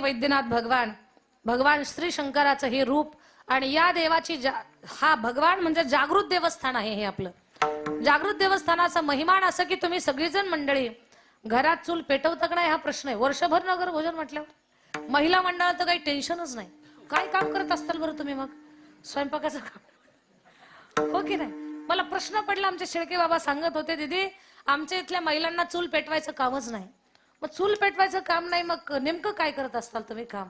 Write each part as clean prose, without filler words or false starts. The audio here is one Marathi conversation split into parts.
वैद्यनाथ भगवान श्री शंकराचं हे रूप आणि या देवाची हा भगवान म्हणजे जागृत देवस्थान आहे. हे आपलं जागृत देवस्थानाचा महिमान असं की तुम्ही सगळीजण मंडळी घरात चूल पेटवता का नाही हा प्रश्न आहे. वर्षभर नगर भोजन म्हटल्यावर महिला मंडळात तर काही टेन्शनच नाही. काय काम करत असताल बरं तुम्ही? मग स्वयंपाकाचं काम हो की नाही? मला प्रश्न पडला. आमचे शेळके बाबा सांगत होते, दीदी आमच्या इथल्या महिलांना चूल पेटवायचं कामच नाही. मग चूल पेटवायचं काम नाही, मग नेमकं काय करत असताल तुम्ही काम?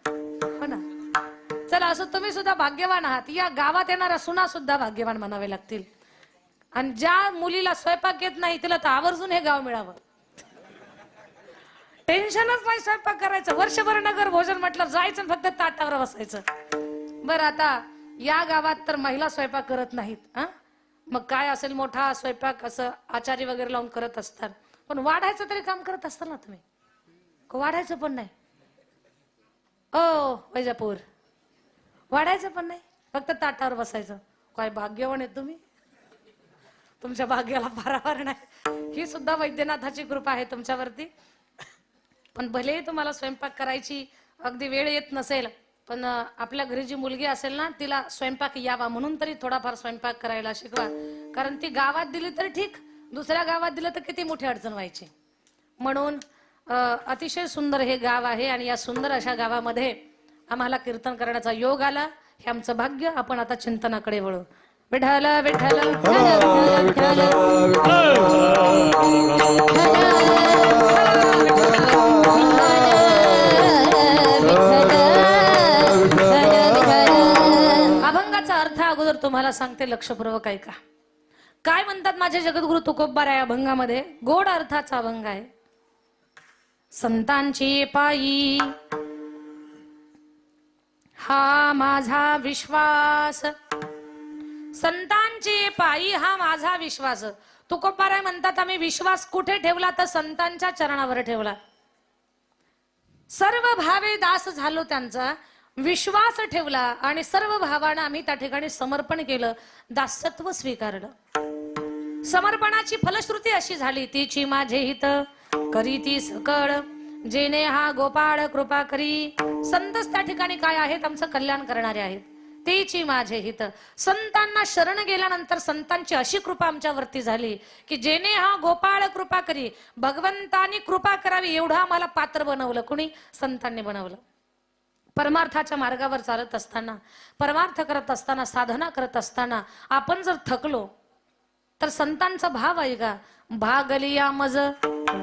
हो ना. चला असं तुम्ही सुद्धा भाग्यवान आहात. या गावात येणाऱ्या सुना सुद्धा भाग्यवान म्हणावे लागतील. आणि ज्या मुलीला स्वयंपाक येत नाही तिला तर आवर्जून हे गाव मिळावं. टेन्शनच नाही स्वयंपाक करायचं. वर्षभर नगर भोजन म्हटलं जायचं फक्त ताटावर बसायचं. बरं आता या गावात तर महिला स्वयंपाक करत नाहीत. मग काय असेल मोठा स्वयंपाक असं आचारी वगैरे लावून करत असतात. पण वाढायचं तरी काम करत असताल ना तुम्ही? वाढायचं पण नाही. ओ वैजापूर वाढायचं पण नाही, फक्त ताटावर बसायचं. काय भाग्यवान आहे तुम्ही. तुमच्या भाग्याला पारावार नाही. ही सुद्धा वैद्यनाथाची कृपा आहे तुमच्यावरती. पण भले तुम्हाला स्वयंपाक करायची अगदी वेळ येत नसेल, पण आपल्या घरी जी मुलगी असेल ना तिला स्वयंपाक यावा म्हणून तरी थोडाफार स्वयंपाक करायला शिकवा. कारण ती गावात दिली तर ठीक, दुसऱ्या गावात दिलं तर किती मोठी अडचण व्हायची. म्हणून अतिशय सुंदर हे गाव आहे आणि या सुंदर अशा गावामध्ये आम्हाला कीर्तन करण्याचा योग आला. हे आमचं भाग्य. आपण आता चिंतनाकडे वळू. विठ्ठल विठ्ठल अभंगाचा अर्थ अगोदर तुम्हाला सांगते, लक्षपूर्वक ऐका. काय म्हणतात माझे जगद्गुरु तुकोबाराय अभंगामध्ये? गोड अर्थाचा अभंग आहे. संतांची पायी हा माझा विश्वास, संतांची पायी हा माझा विश्वास. तुकोबाराय म्हणतात आम्ही विश्वास कुठे ठेवला? तर संतांच्या चरणावर ठेवला. सर्व भावे दास झालो त्यांचा, विश्वास ठेवला आणि सर्व भावानं आम्ही त्या ठिकाणी समर्पण केलं, दासत्व स्वीकारलं. समर्पणाची फलश्रुती अशी झाली, तिची माझे हित करीती सकळ, जेने हा गोपाळ कृपा करी. संतच त्या ठिकाणी काय आहेत? आमचं कल्याण करणारे आहेत. तेची माझे हित. संतांना शरण गेल्यानंतर संतांची अशी कृपा आमच्यावरती झाली की जेने हा गोपाळ कृपा करी, भगवंतानी कृपा करावी एवढं आम्हाला पात्र बनवलं. कुणी? संतांनी बनवलं. परमार्थाच्या मार्गावर चालत असताना, परमार्थ करत असताना, साधना करत असताना आपण जर थकलो तर संतांचा भाव आहे का? भागलिया मज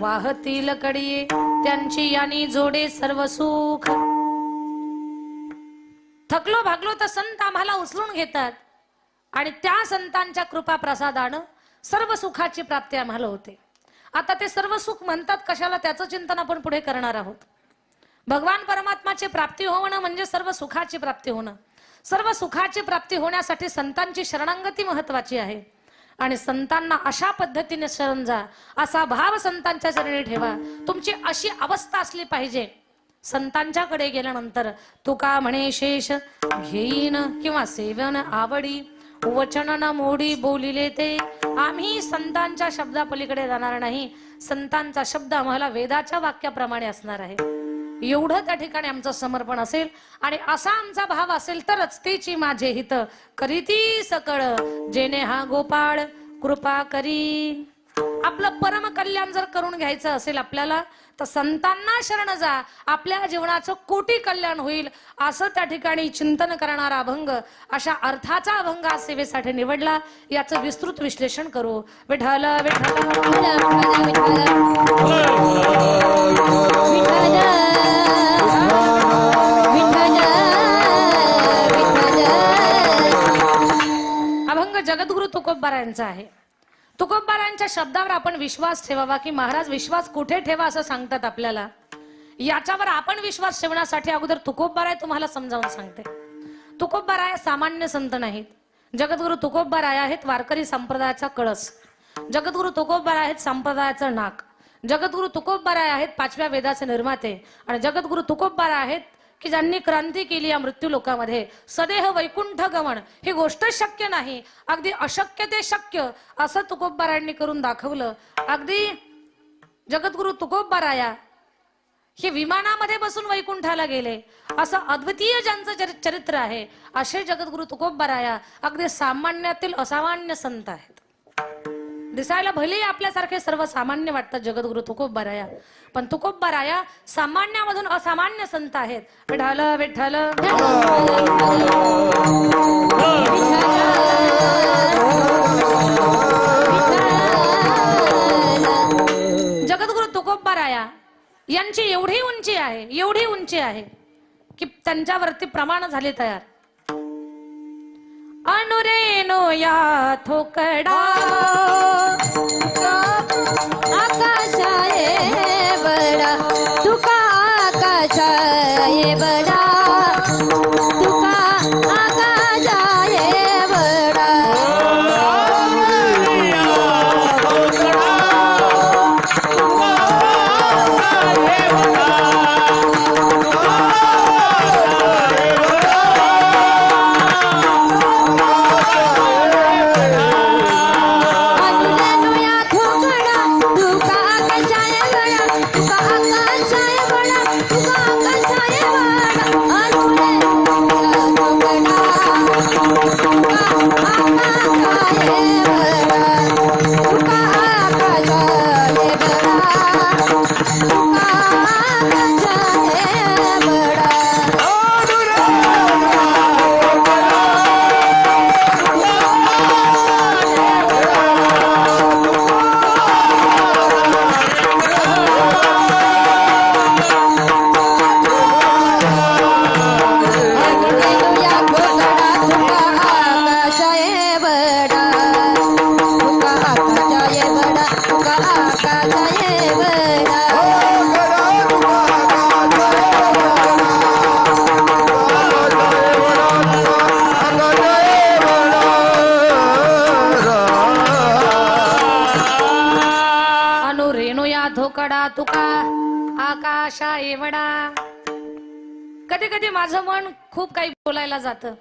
वाहतील कडिये, त्यांची यानी जोडे सर्व सुख. थकलो भागलो तर संत आम्हाला उचलून घेतात आणि त्या संतांच्या कृपा प्रसादानं सर्व सुखाची प्राप्ती आम्हाला होते. आता ते सर्व सुख म्हणतात कशाला? त्याचं चिंतन आपण पुढे करणार आहोत. भगवान परमात्माची प्राप्ती होणं म्हणजे सर्व सुखाची प्राप्ती होणं. सर्व सुखाची प्राप्ती होण्यासाठी संतांची शरणागती महत्वाची आहे. आणि संतांना अशा पद्धतीने शरण जा, असा भाव संतांच्या चरणी ठेवा. तुमची अशी अवस्था असली पाहिजे. संतांच्याकडे गेल्यानंतर तुका म्हणे शेष घेईन किंवा सेवन आवडी, वचन न मोडी बोलिले ते. आम्ही संतांच्या शब्दापलीकडे जाणार नाही. संतांचा शब्द आम्हाला वेदाच्या वाक्याप्रमाणे असणार आहे. एवढं त्या ठिकाणी आमचं समर्पण असेल आणि असा आमचा भाव असेल तरच तेची माझे हित करीती सकळ, जेने हा गोपाळ कृपा करी. आपलं परम कल्याण जर करून घ्यायचं असेल आपल्याला तर संतांना शरण जा, आपल्या जीवनाचं कोटी कल्याण होईल. असं त्या ठिकाणी चिंतन करणारा अभंग, अशा अर्थाचा अभंग आज सेवेसाठी निवडला. याचं विस्तृत विश्लेषण करू. विठ्ठल विठ्ठल अभंग जगद्गुरु तुकोबारायांचा आहे. तुकोबारायांच्या शब्दावर आपण विश्वास ठेवावा की महाराज विश्वास कुठे ठेवा असं सांगतात आपल्याला. याच्यावर आपण विश्वास ठेवण्यासाठी अगोदर तुकोबाराय तुम्हाला समजावून सांगते. तुकोबाराय सामान्य संत नाहीत. जगद्गुरु तुकोबाराय आहेत वारकरी संप्रदायाचा कळस. जगद्गुरु तुकोबाराय आहेत संप्रदायाचं नाक. जगद्गुरु तुकोबाराय आहेत 5व्या वेदाचे निर्माते. आणि जगद्गुरु तुकोबाराय आहेत की ज्यांनी क्रांती केली या मृत्यू लोकामध्ये. सदेह वैकुंठ गमन ही गोष्ट शक्य नाही, अगदी अशक्य ते शक्य असं तुकोबारायांनी करून दाखवलं. अगदी जगद्गुरु तुकोबाराया हे विमानामध्ये बसून वैकुंठाला गेले, असं अद्वितीय ज्यांचं चरित्र आहे असे जगद्गुरु तुकोबाराया अगदी सामान्यातील असामान्य संत आहेत. दिसायला भले आपल्यासारखे सर्वसामान्य वाटतात जगद्गुरु तुकोबाराया, पण तुकोबाराया सामान्यामधून असामान्य संत आहेत. विठ्ठल विठ्ठल जगद्गुरु तुकोबाराया यांची एवढी उंची आहे, एवढी उंची आहे की त्यांच्यावरती प्रमाण झाले तयार. अनुरेनो या थोकडा आकाशाये बडा तुका आकाशाये बडा तुका आकाशाये बडा धोकडा तुका आकाशा एवढा. कधी कधी माझं मन खूप काही बोलायला जातं.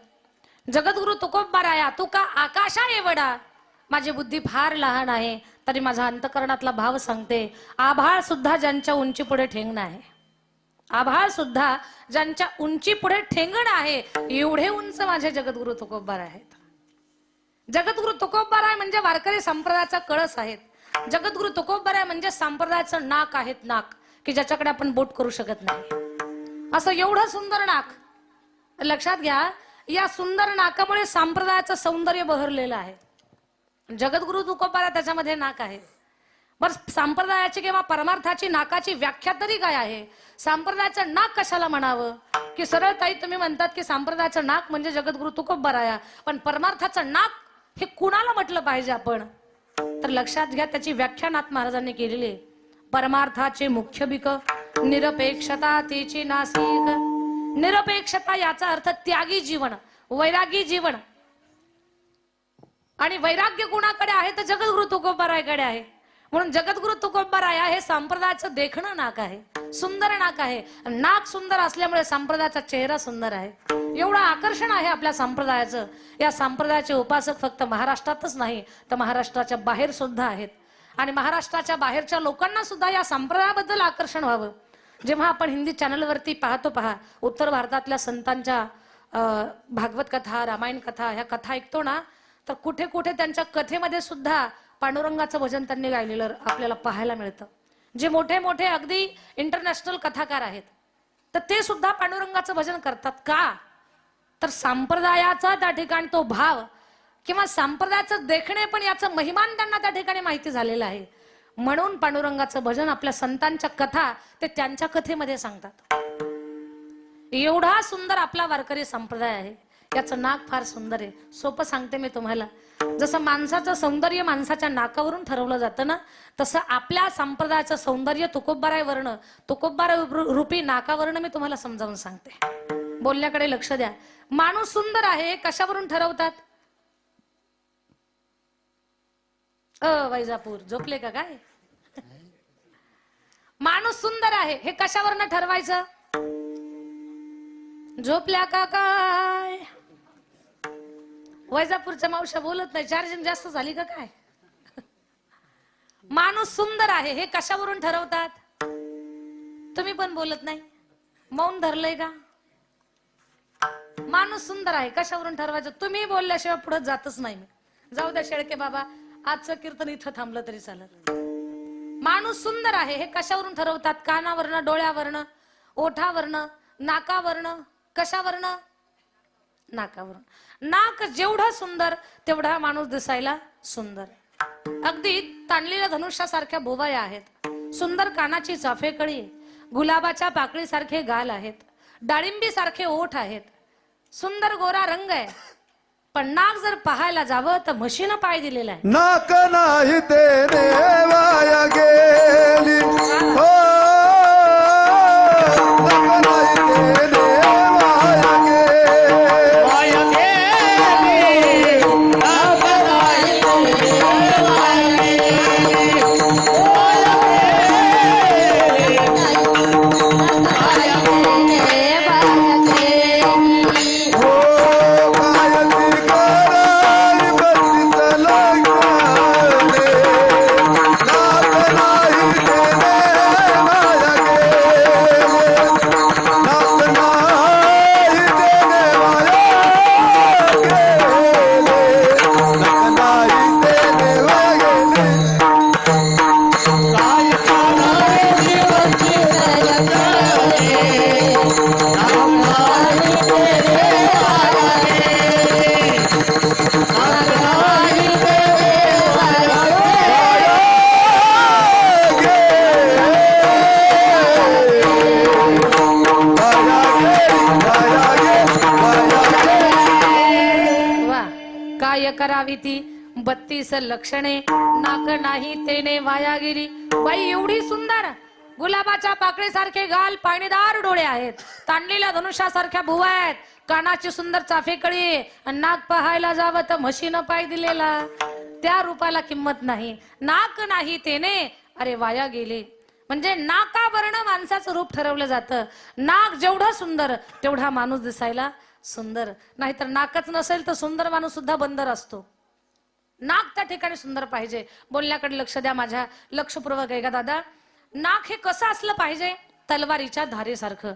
जगद्गुरु तुकोबाराया तुका आकाशा एवढा. माझी बुद्धी फार लहान आहे तरी माझा अंतकरणातला भाव सांगते. आभाळ सुद्धा ज्यांच्या उंची पुढे ठेंगणं आहे, आभाळ सुद्धा ज्यांच्या उंची पुढे ठेंगणं आहे, एवढे उंच माझे जगद्गुरु तुकोबाराय आहेत. जगद्गुरु तुकोबाराय म्हणजे वारकरी संप्रदायाचा कळस आहेत. जगद्गुरु तुकोबाराय म्हणजे संप्रदायाचं नाक आहेत, नाक की ज्याच्याकडे आपण बोट करू शकत नाही, असं एवढं सुंदर नाक. लक्षात घ्या, या सुंदर नाकामुळे संप्रदायाचं सौंदर्य बहरलेलं आहे. जगद्गुरु तुकोबाराय त्याच्यामध्ये नाक आहे. बर, संप्रदायाची किंवा परमार्थाची नाकाची व्याख्या तरी काय आहे? संप्रदायाचं नाक कशाला म्हणावं? की सरळ ताई तुम्ही म्हणतात की संप्रदायाचं नाक म्हणजे जगद्गुरु तुकोबाराय, पण परमार्थाचं नाक हे कुणाला म्हटलं पाहिजे आपण? तर लक्षात घ्या, त्याची व्याख्या नाथ महाराजांनी केलेली आहे. परमार्थाचे मुख्य बिक निरपेक्षता तेची नासिक. निरपेक्षता याचा अर्थ त्यागी जीवन, वैरागी जीवन. आणि वैराग्य कुणाकडे आहे? तर जगद्गुरु तुकोबारायकडे आहे. म्हणून जगद्गुरु तुकोबाराय हे संप्रदायाचं देखणं नाक आहे, सुंदर नाक आहे. नाक सुंदर असल्यामुळे संप्रदायाचा चेहरा सुंदर आहे. एवढं आकर्षण आहे आपल्या संप्रदायाचं. या संप्रदायाचे उपासक फक्त महाराष्ट्रातच नाही तर महाराष्ट्राच्या बाहेर सुद्धा आहेत. आणि महाराष्ट्राच्या बाहेरच्या लोकांना सुद्धा या संप्रदायाबद्दल आकर्षण व्हावं. जेव्हा आपण हिंदी चॅनलवरती पाहतो, पहा उत्तर भारतातल्या संतांच्या भागवत कथा, रामायण कथा, ह्या कथा ऐकतो ना, तर कुठे कुठे त्यांच्या कथेमध्ये सुद्धा पांडुरंगाचं भजन त्यांनी गायलेलं आपल्याला पाहायला मिळतं. जे मोठे मोठे अगदी इंटरनॅशनल कथाकार आहेत तर ते सुद्धा पांडुरंगाचं भजन करतात. का? तर संप्रदायाचा त्या ठिकाणी तो भाव किंवा संप्रदायाचं देखणे पण याचं महिमान त्यांना त्या ठिकाणी माहिती झालेलं आहे. म्हणून पांडुरंगाचं भजन आपल्या संतांच्या कथा ते त्यांच्या कथेमध्ये सांगतात. एवढा सुंदर आपला वारकरी संप्रदाय आहे. याचं नाक फार सुंदर आहे. सोपं सांगते मी तुम्हाला. जसं माणसाचं सौंदर्य माणसाच्या नाकावरून ठरवलं जातं ना, तसं आपल्या संप्रदायाचं सौंदर्य तुकोबाराय वर्ण, तुकोबाराय रूपी नाकावर्ण मी तुम्हाला समजावून सांगते. बोलण्याकडे लक्ष द्या. माणूस सुंदर आहे कशावरून ठरवतात? वैजापूर झोपले का काय? माणूस सुंदर आहे हे कशावरनं ठरवायचं? झोपल्या का काय? वैजापूरच्या मावशा बोलत नाही, चार्जिंग जास्त झाली का काय? माणूस सुंदर आहे हे कशावरून ठरवतात? तुम्ही पण बोलत नाही, मौन धरलंय का? माणूस सुंदर आहे कशावरून ठरवायचं? तुम्ही बोलल्याशिवाय पुढे जातच नाही मी. जाऊ द्या शेळके बाबा, आजचं कीर्तन इथं थांबलं तरी चालत. माणूस सुंदर आहे हे कशावरून ठरवतात? कानावरनं, डोळ्यावरनं, ओठावरनं, नाकावरनं. कशावरनं? नाकावरून. नाक जेवढं सुंदर तेवढा माणूस दिसायला सुंदर. अगदी ताणलेल्या धनुष्यासारख्या भुवया आहेत, सुंदर कानाची चाफेकळी, गुलाबाच्या पाकळीसारखे गाल आहेत, डाळिंबी सारखे ओठ आहेत, सुंदर गोरा रंग आहे. पण नाक जर पाहायला जावं तर म्हशीनं पाय दिलेला आहे. नाक नाही तेरे वाया गेली हो, नाक नाही तेरे वाया गेली, वाया गेली, नाक नाही तेरे वाया गेली, वाया गेली. हो कायती कराई बत्तीस लागले, नाक नाही तेरे वाया गेली, नाक नाही तेरे वाया गेली, नाक नाही तेरे वाया गेली. काय करायची वरची जगले, नाक नाही तेरे वाया गेली, नाक नाही तेरे वाया गेली. वा, काय करावी ती 32 लक्षणे, नाक नाही तेने वाया गेली. बाई एवढी सुंदर, गुलाबाच्या पाकळीसारखे गाल, पाणीदार डोळे आहेत, ताणलेल्या धनुष्यासारख्या भुवा आहेत, कानाची सुंदर चाफेकळी, आणि नाक पाहायला जावं तर म्हशीनं पाय दिलेला. त्या रूपाला किंमत नाही. नाक नाही तेने अरे वाया गेले. म्हणजे नाकावरनं माणसाचं रूप ठरवलं जातं. नाक जेवढं सुंदर तेवढा माणूस दिसायला सुंदर. नाहीतर नाकच नसेल तर सुंदर माणूस सुद्धा बंदर असतो. नाक त्या ठिकाणी सुंदर पाहिजे. बोलण्याकडे लक्ष द्या माझ्या, लक्षपूर्वक आहे का दादा? नाक हे कसं असलं पाहिजे? तलवारीच्या धारेसारखं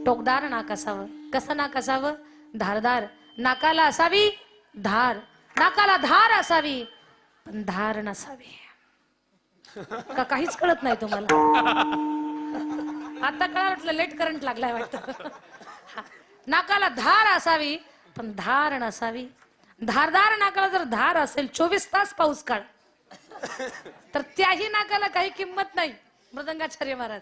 टोकदार नाक असावं. कसं नाक असावं? धारदार. नाकाला असावी धार, नाकाला धार असावी पण धार नसावी. का काहीच कळत नाही तुम्हाला? आता कळलं वाटलं, लेट करंट लागलाय वाटतं. नाकाला धार असावी पण धार नसावी. धारदार नाकाला जर धार असेल 24 तास पाऊस काळ, तर त्याही नाकाला काही किंमत नाही. मृदंगाचार्य महाराज.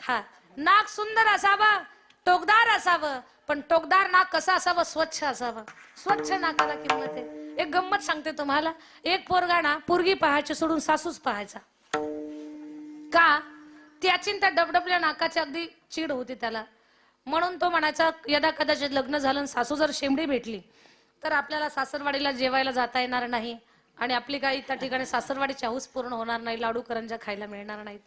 हा, नाक सुंदर असावं, टोकदार असावं, पण टोकदार नाक कसं असावं? स्वच्छ असावं. स्वच्छ नाकाला किंमत आहे. एक गंमत सांगते तुम्हाला. एक पोरगा ना पोरगी पाहायची सोडून सासूच पाहायचा. का? त्याची त्या डबडबल्या नाकाची अगदी चीड होती त्याला. म्हणून तो म्हणायचा, यदा कदाचित लग्न झालं सासू जर शेंबडी भेटली तर आपल्याला सासरवाडीला जेवायला जाता येणार नाही, आणि आपली काही त्या ठिकाणी सासरवाडीची हौस पूर्ण होणार नाही, लाडू करंजा खायला मिळणार नाहीत.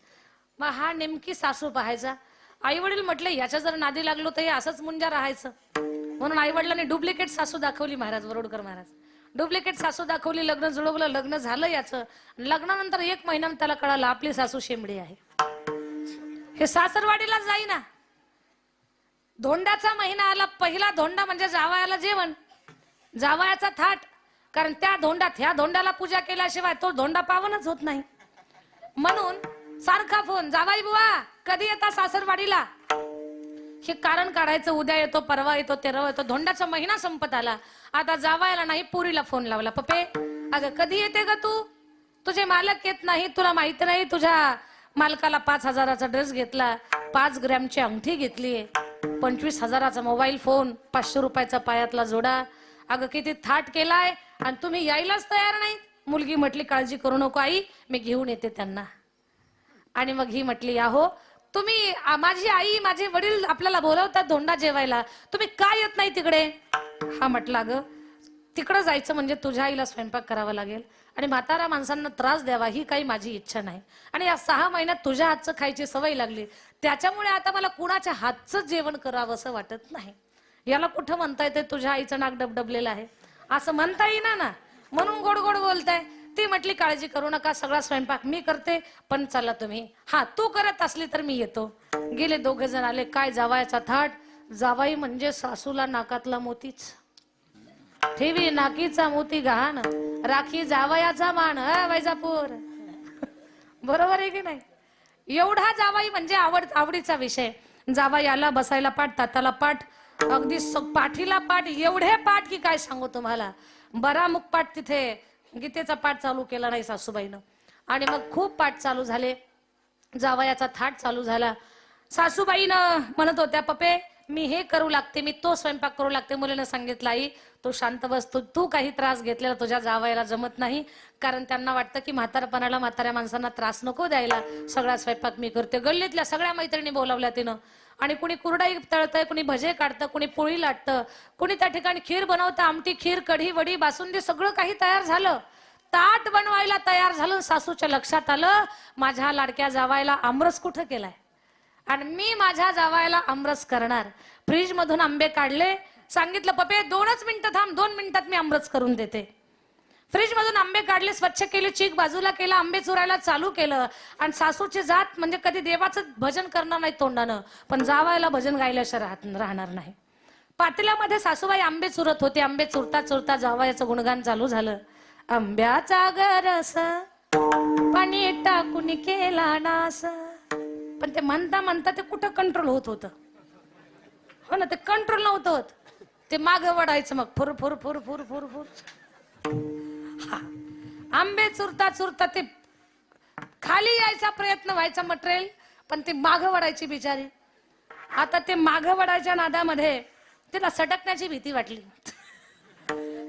मग हा नेमकी सासू पाहायचा. आई वडील म्हटले, याच्या जर नादी लागलो तर हे असंच मुंजा राहायचं. म्हणून आई वडिलांनी डुप्लिकेट सासू दाखवली. महाराज वरोडकर महाराज डुप्लिकेट सासू दाखवली. लग्न जुळवलं, लग्न झालं याचं. लग्नानंतर 1 महिन्यानं त्याला कळालं आपली सासू शेंबडी आहे. हे सासरवाडीला जाईना. धोंड्याचा महिना आला, पहिला धोंडा म्हणजे जावयाला जेवण, जावयाचा थाट. कारण त्या धोंड्यात, ह्या धोंड्याला पूजा केल्याशिवाय तो धोंडा पावनच होत नाही. म्हणून सारखा फोन, जावाई बुवा कधी येता सासरवाडीला? हे कारण काढायचं. उद्या येतो, परवा येतो, तेरवा येतो. धोंड्याचा महिना संपत आला. आता जावायला नाही, पुरीला फोन लावला. पप्पे अगं कधी येते ग तू? तुझे मालक येत नाही, तुला माहिती नाही? तुझ्या मालकाला 5,000चा ड्रेस घेतला, 5 ग्रॅमची अंगठी घेतली, 25,000चा मोबाईल फोन, 500 रुपयाचा पायातला जोडा. अगं किती थाट केलाय, आणि तुम्ही यायलाच तयार नाही. मुलगी म्हटली, काळजी करू नको आई, मी घेऊन येते त्यांना. आणि मग ही म्हटली, आहो तुम्ही, माझी आई माझे वडील आपल्याला बोलवतात धोंडा जेवायला, तुम्ही का येत नाही तिकडे? हा म्हटला, ग तिकडं जायचं म्हणजे तुझ्या आईला स्वयंपाक करावा लागेल, आणि म्हातारा माणसांना त्रास द्यावा ही काही माझी इच्छा नाही. आणि या 6 महिन्यात तुझ्या हातचं खायची सवय लागली, त्याच्यामुळे आता मला कुणाच्या हातचं जेवण करावं असं वाटत नाही. याला कुठं म्हणता येते तुझ्या आईचं नाक डबडबलेलं आहे? असं म्हणता येईना ना. म्हणून गोड गोड बोलताय. ती म्हटली काळजी करू नका, सगळा स्वयंपाक मी करते, पण चला तुम्ही. हा, तू करत असली तर मी येतो. गेले, दोघे जण आले. काय जावायचा थाट. जावाई म्हणजे सासूला नाकातला मोतीच. ठेवी नाकीचा मोती गहाण, राखी जावयाचा मान. वैजापूर बरोबर आहे की नाही? एवढा जावाई म्हणजे आवडीचा विषय. जावाई आला, बसायला पाठ, ताताला पाठ, अगदी पाठीला पाठ, एवढे पाठ की काय सांगू तुम्हाला. बरा मुखपाठ तिथे गीतेचा पाठ चालू केला नाही सासूबाईनं. आणि मग खूप पाठ चालू झाले. जावयाचा थाट चालू झाला. सासूबाईनं म्हणत होत्या, पप्पे मी हे करू लागते, मी तो स्वयंपाक करू लागते. मुलीनं सांगितलं, आई तू शांत बस, तू काही त्रास घेतलेला तुझ्या जावयाला जमत नाही. कारण त्यांना वाटतं की म्हातारपणाला म्हाताऱ्या माणसांना त्रास नको द्यायला, सगळा स्वयंपाक मी करते. गल्लीतल्या सगळ्या मैत्रिणी बोलावल्या तिनं. आणि कुणी कुरडाई तळतंय, कुणी भजे काढतं, कुणी पोळी लाटतं, कुणी त्या ठिकाणी खीर बनवतं. आमटी, खीर, कढी, वडी, बासुंदी सगळं काही तयार झालं. ताट बनवायला तयार झालं. सासूच्या लक्षात आलं, माझ्या लाडक्या जावायला आमरस कुठं केलाय आणि मी माझ्या जावायला आमरस करणार. फ्रीज मधून आंबे काढले. सांगितलं, पप्पे 2च मिनिटं थांब, 2 मिनिटात मी आमरस करून देते. फ्रीज मधून आंबे काढले, स्वच्छ केले, चीक बाजूला केला, आंबे चुरायला चालू केलं. आणि सासूची जात म्हणजे कधी देवाचं भजन करणार नाही तोंडानं, पण जावायला भजन गायल्याशिवाय राहणार नाही. पातेल्यामध्ये सासूबाई आंबे चुरत होते. आंबे चुरता चुरता जावयाचं गुणगान चालू झालं. आंब्याचा गरस पाणी टाकून केला नास. पण ते म्हणता म्हणता ते कुठं कंट्रोल होत होतं. हो ना, ते कंट्रोल नव्हतं होत. ते मागं वडायचं मग फुर फुर फुर फुर फुर फुर. आंबे चुरता चुरता ते खाली यायचा प्रयत्न व्हायचा मटेरियल, पण ते मागं वडायची बिचारी. आता ते मागं वडायच्या नादामध्ये तिला सटकण्याची भीती वाटली.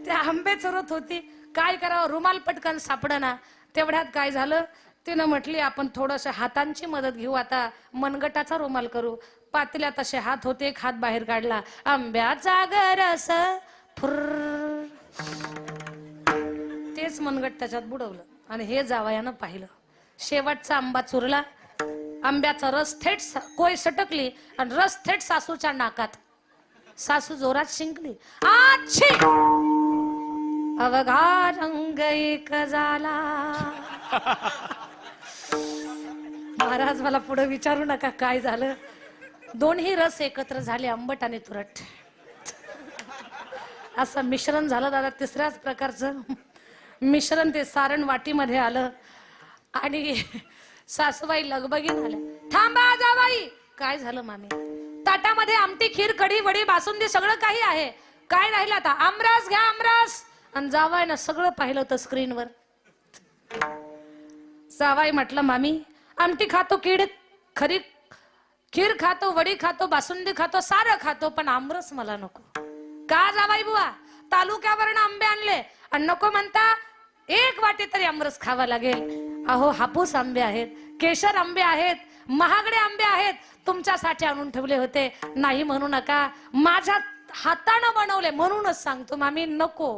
ते आंबे चुरत होती, काय करावं, रुमाल पटकन सापडना. तेवढ्यात काय झालं, तिनं म्हटली आपण थोडस हातांची मदत घेऊ, आता मनगटाचा रुमाल करू. पातेल्यात असे हात होते, एक हात बाहेर काढला. आंब्याचा गरस फुर, तेच मनगट त्याच्यात बुडवलं आणि हे जावयानं पाहिलं. शेवटचा आंबा चुरला. आंब्याचा रस थेट कोय सटकली आणि रस थेट सासूच्या नाकात. सासू जोरात शिंकली. आच्छी, अवघा रंग एक झाला. महाराज मला पुढे विचारू नका काय झालं. दोन्ही रस एकत्र झाले, आंबट आणि तुरट. असं मिश्रण झालं दादा, तिसऱ्याच प्रकारचं मिश्रण. ते सारण वाटीमध्ये आलं आणि सासूबाई लगबगीत आल्या. थांबा जावाई. काय झालं मामी? ताटामध्ये आमटी, खीर, कढी, वडी, बासुंदी सगळं काही आहे. काय राहिलं आता? आमरस घ्या, आमरस. आणि जावायनं सगळं पाहिलं होतं स्क्रीनवर. जावाई म्हटलं, मामी आमटी खातो, खरी खीर खातो, वडी खातो, बासुंदी खातो, सारं खातो, पण आमरस मला नको. का जावाई बुवा? तालुक्यावरनं आंबे आणले आणि नको म्हणता? 1 वाटी तरी आमरस खावा लागेल. अहो हापूस आंबे आहेत, केशर आंबे आहेत, महागडे आंबे आहेत, तुमच्यासाठी आणून ठेवले होते. नाही म्हणू नका, माझ्या हातानं बनवले म्हणूनच सांगतो मामी नको.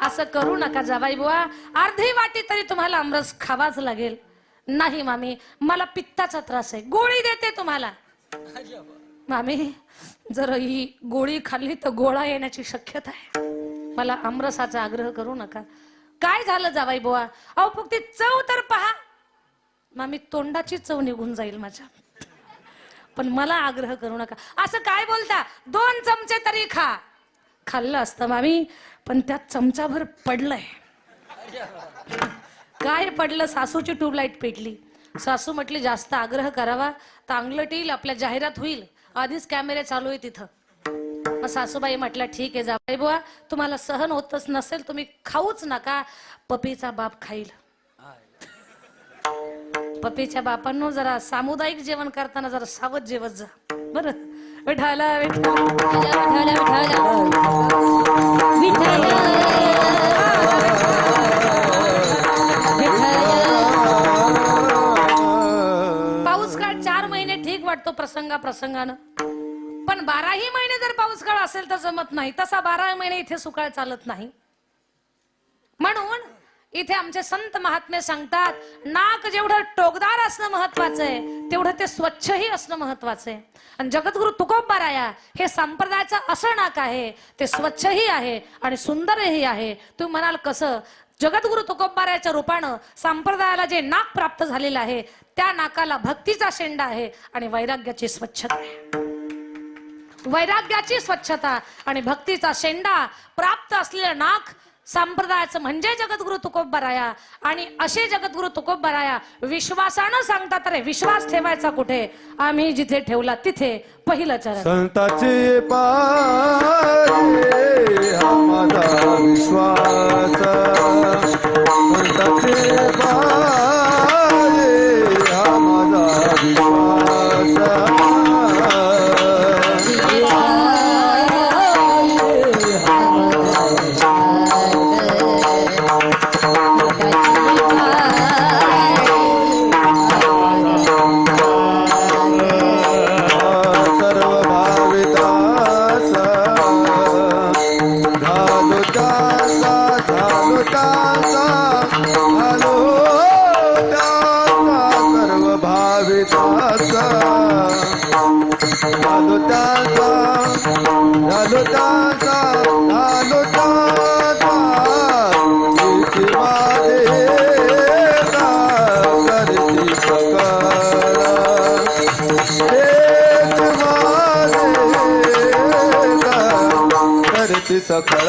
असं करू नका जावाई बुवा, अर्धी वाटी तरी तुम्हाला आमरस खावाच लागेल. नाही मामी, मला पित्ताचा त्रास आहे, गोळी देते तुम्हाला. मामी जर ही गोळी खाल्ली तर गोळा येण्याची शक्यता आहे, मला आमरसाचा आग्रह करू नका. काय झालं जावाई बुवा? अहो फक्त चव तर पहा. मामी तोंडाची चव निघून जाईल माझ्या, पण मला आग्रह करू नका. असं काय बोलता? 2 चमचे तरी खा. खाल्लं असतं मामी, पण त्यात चमचाभर पडलंय. काय पडलं? सासूची ट्यूबलाईट पेटली. सासू म्हटली जास्त आग्रह करावा तर अंगलट येईल, आपल्या जाहिरात होईल, आधीच कॅमेरे चालू आहे तिथं. मग सासूबाई म्हटल्या ठीक आहे जावाई बुवा, तुम्हाला सहन होतच नसेल तुम्ही खाऊच नका, पपीचा बाप खाईल. पपीच्या बापांनो जरा सामुदायिक जेवण करताना जरा सावध जेवत जा बरं. विठाला विठाला पाऊस काळ 4 महिने ठीक वाटतो प्रसंगानं, पण 12ही महिने जर पाऊस काळ असेल तर जमत नाही. तसा 12 महिने इथे सुकाळ चालत नाही. म्हणून इथे आमचे संत महात्मे सांगतात, नाक जेवढं टोकदार असणं महत्वाचं आहे, तेवढं ते स्वच्छही असणं महत्वाचं आहे. आणि जगद्गुरु तुकोबाराया हे संप्रदायाचं असं नाक आहे, ते स्वच्छही आहे आणि सुंदरही आहे. तुम्ही म्हणाल कसं? जगद्गुरु तुकोबारायाच्या रूपानं संप्रदायाला जे नाक प्राप्त झालेलं आहे, त्या नाकाला भक्तीचा शेंडा आहे आणि वैराग्याची स्वच्छता आहे. वैराग्याची स्वच्छता आणि भक्तीचा शेंडा प्राप्त असलेलं नाक संप्रदायाचं म्हणजे जगद्गुरु तुकोबाराया. आणि असे जगद्गुरु तुकोबाराया विश्वासानं सांगतात, रे विश्वास ठेवायचा कुठे? आम्ही जिथे ठेवला तिथे पहिलं चरण. संताचे पाये हा माझा विश्वास, संताचे पाये हा माझा विश्वास. सकळ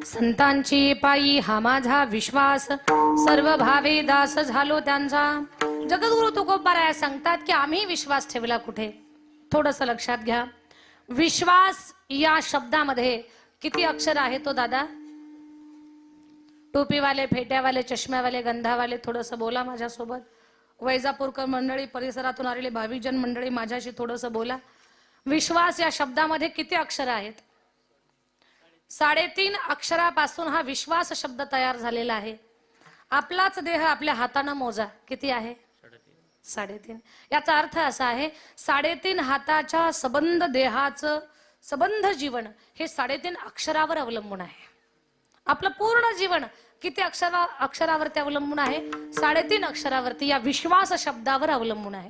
संतांची पायी हा माझा विश्वास, सर्व भावे दास झालो त्यांचा. जगद्गुरु तुकोबाराया सांगतात की आम्ही विश्वास ठेवला कुठे? थोडस लक्षात घ्या. विश्वास या शब्दामध्ये किती अक्षर आहे तो दादा? टोपीवाले, फेट्यावाले, चष्म्यावाले, गंधावाले थोडस बोला माझ्यासोबत. वैजापूरकर मंडळी, परिसरातून आलेली भाविकजन मंडळी माझ्याशी थोडस बोला. विश्वास या शब्दामध्ये किती अक्षर आहेत? 3.5 अक्षरापासून हा विश्वास शब्द तयार झालेला आहे. आपलाच देह आपल्या हाताने मोजा, किती आहे? 3.5. याचा अर्थ असा आहे, 3.5 हाताच्या सबंध देहाचं सबंध जीवन हे 3.5 अक्षरावर अवलंबून आहे. आपलं पूर्ण जीवन किती अक्षरावरती अवलंबून आहे? 3.5 अक्षरावरती, या विश्वास शब्दावर अवलंबून आहे.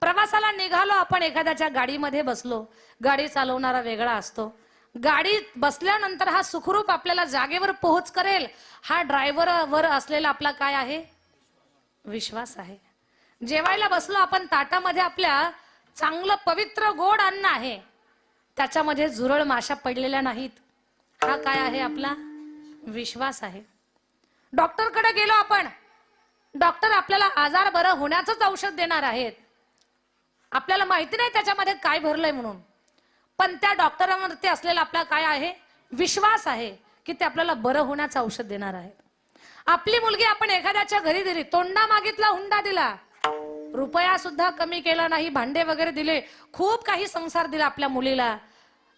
प्रवासाला निघालो आपण, एखाद्याच्या गाडीमध्ये बसलो, गाडी चालवणारा वेगळा असतो. गाडीत बसल्यानंतर हा सुखरूप आपल्याला जागेवर पोहोच करेल, हा ड्रायव्हरवर असलेला आपला काय आहे? विश्वास आहे. जेवायला बसलो आपण, ताटामध्ये आपल्या चांगलं पवित्र गोड अन्न आहे, त्याच्यामध्ये झुरळ माशा पडलेल्या नाहीत, हा काय आहे? आपला विश्वास आहे. डॉक्टरकडे गेलो आपण, डॉक्टर आपल्याला आजार बरं होण्याचंच औषध देणार आहेत. आपल्याला माहिती नाही त्याच्यामध्ये काय भरलंय म्हणून, पण त्या डॉक्टरांवरती असलेला आपला काय आहे? विश्वास आहे की ते आपल्याला बरं होण्याचं औषध देणार आहे. आपली मुलगी आपण एखाद्याच्या घरी दिली, तोंडा मागितला, हुंडा दिला, रुपया सुद्धा कमी केला नाही, भांडे वगैरे दिले, खूप काही संसार दिला आपल्या मुलीला.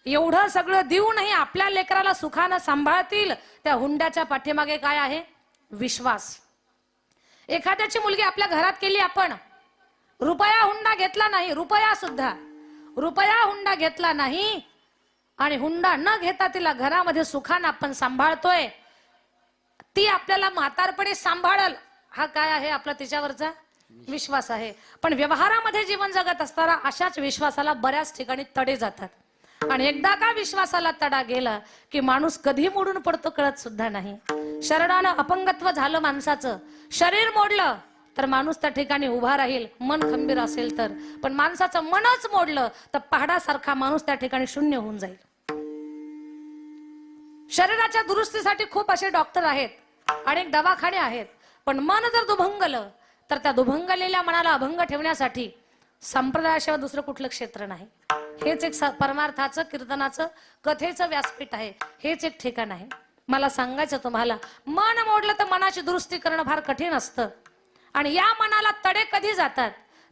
एवढं सगळं देऊनही आपल्या लेकराला सुखानं सांभाळतील, त्या हुंड्याच्या पाठीमागे काय आहे? विश्वास. एखाद्याची मुलगी आपल्या घरात केली आपण, रुपया हुंडा घेतला नाही, रुपया हुंडा घेतला नाही आणि हुंडा न घेता तिला घरामध्ये सुखानं आपण सांभाळतोय, ती आपल्याला म्हातारपणे सांभाळल हा काय आहे आपला तिच्यावरचा विश्वास आहे. पण व्यवहारामध्ये जीवन जगत असताना अशाच विश्वासाला बऱ्याच ठिकाणी तडे जातात आणि एकदा का विश्वासाला तडा गेला की माणूस कधी मोडून पडतो कळत सुद्धा नाही. शरीरानं अपंगत्व झालं माणसाचं, शरीर मोडलं तर माणूस त्या ठिकाणी उभा राहील मन खंबीर असेल तर, पण माणसाचं मनच मोडलं तर पहाडासारखा माणूस त्या ठिकाणी शून्य होऊन जाईल. शरीराच्या दुरुस्तीसाठी खूप असे डॉक्टर आहेत, अनेक दवाखाने आहेत, पण मन जर दुभंगलं तर त्या दुभंगलेल्या मनाला अभंग ठेवण्यासाठी संप्रदायाशिवाय दुसरं कुठलं क्षेत्र नाही. हेच एक परमार्थाचं, कीर्तनाचं, कथेचं व्यासपीठ आहे. हेच एक ठिकाण आहे. मला सांगायचं तुम्हाला, मन मोडलं तर मनाची दुरुस्ती करणं फार कठीण असतं. आणि या मनाला तडे कधी जातात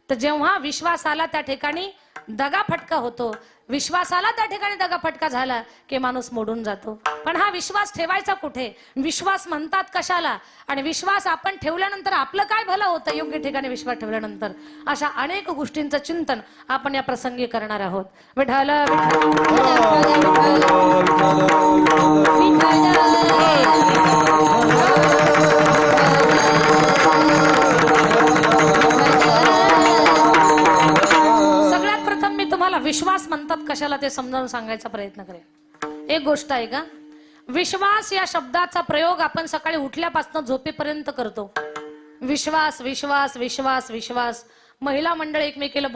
तर जेव्हा विश्वासाला त्या ठिकाणी दगाफटका होतो. विश्वासाला त्या ठिकाणी दगाफटका झाला की माणूस मोडून जातो. पण हा विश्वास ठेवायचा कुठे? विश्वास म्हणतात कशाला? आणि विश्वास आपण ठेवल्यानंतर आपलं काय भलं होतं योग्य ठिकाणी विश्वास ठेवल्यानंतर? अशा अनेक गोष्टींचं चिंतन आपण या प्रसंगी करणार आहोत. विठ्ठल विश्वास म्हणतात कशाला ते समजावून सांगायचा प्रयत्न करेन. एक गोष्ट आहे का, विश्वास या शब्दाचा प्रयोग आपण सकाळी उठल्यापासून झोपेपर्यंत करतो. विश्वास विश्वास विश्वास विश्वास. महिला मंडळ एकमेकीला